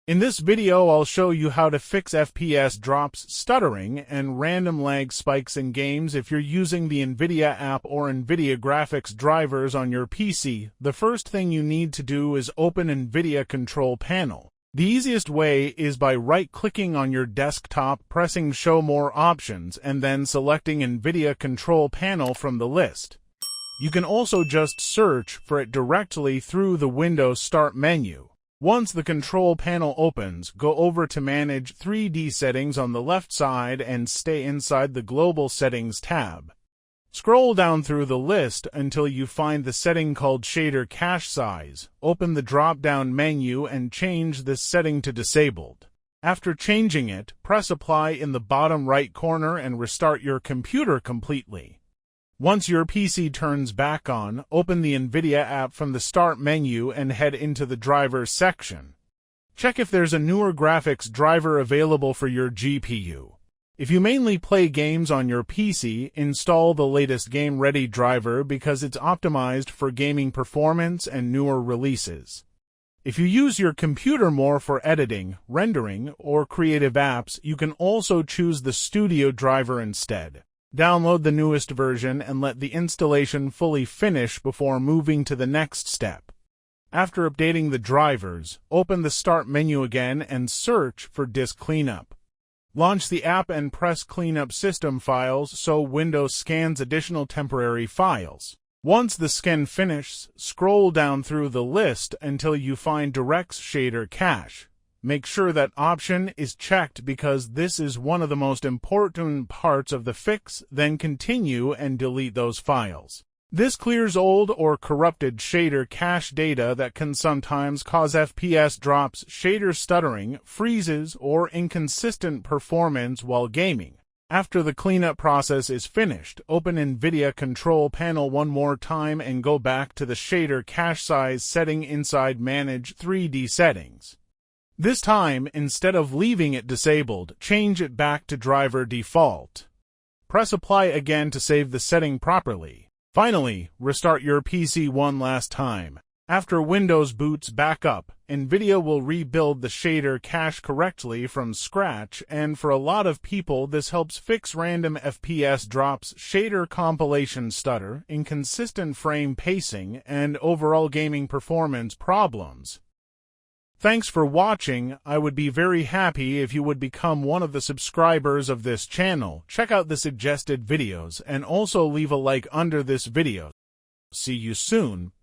In this video, I'll show you how to fix FPS drops, stuttering, and random lag spikes in games if you're using the NVIDIA app or NVIDIA graphics drivers on your PC. The first thing you need to do is open NVIDIA Control Panel. The easiest way is by right-clicking on your desktop, pressing Show More Options, and then selecting NVIDIA Control Panel from the list. You can also just search for it directly through the Windows Start menu. Once the control panel opens, go over to Manage 3D Settings on the left side and stay inside the Global Settings tab. Scroll down through the list until you find the setting called Shader Cache Size. Open the drop-down menu and change this setting to Disabled. After changing it, press Apply in the bottom right corner and restart your computer completely. Once your PC turns back on, open the NVIDIA app from the Start menu and head into the Drivers section. Check if there's a newer graphics driver available for your GPU. If you mainly play games on your PC, install the latest Game Ready driver because it's optimized for gaming performance and newer releases. If you use your computer more for editing, rendering, or creative apps, you can also choose the Studio driver instead. Download the newest version and let the installation fully finish before moving to the next step. After updating the drivers, open the Start menu again and search for Disk Cleanup. Launch the app and press Cleanup System Files so Windows scans additional temporary files. Once the scan finishes, scroll down through the list until you find Directs Shader Cache. Make sure that option is checked because this is one of the most important parts of the fix, then continue and delete those files. This clears old or corrupted shader cache data that can sometimes cause FPS drops, shader stuttering, freezes, or inconsistent performance while gaming. After the cleanup process is finished, open NVIDIA Control Panel one more time and go back to the Shader Cache Size setting inside Manage 3D Settings. This time, instead of leaving it disabled, change it back to Driver Default. Press Apply again to save the setting properly. Finally, restart your PC one last time. After Windows boots back up, NVIDIA will rebuild the shader cache correctly from scratch, and for a lot of people this helps fix random FPS drops, shader compilation stutter, inconsistent frame pacing, and overall gaming performance problems. Thanks for watching. I would be very happy if you would become one of the subscribers of this channel. Check out the suggested videos and also leave a like under this video. See you soon.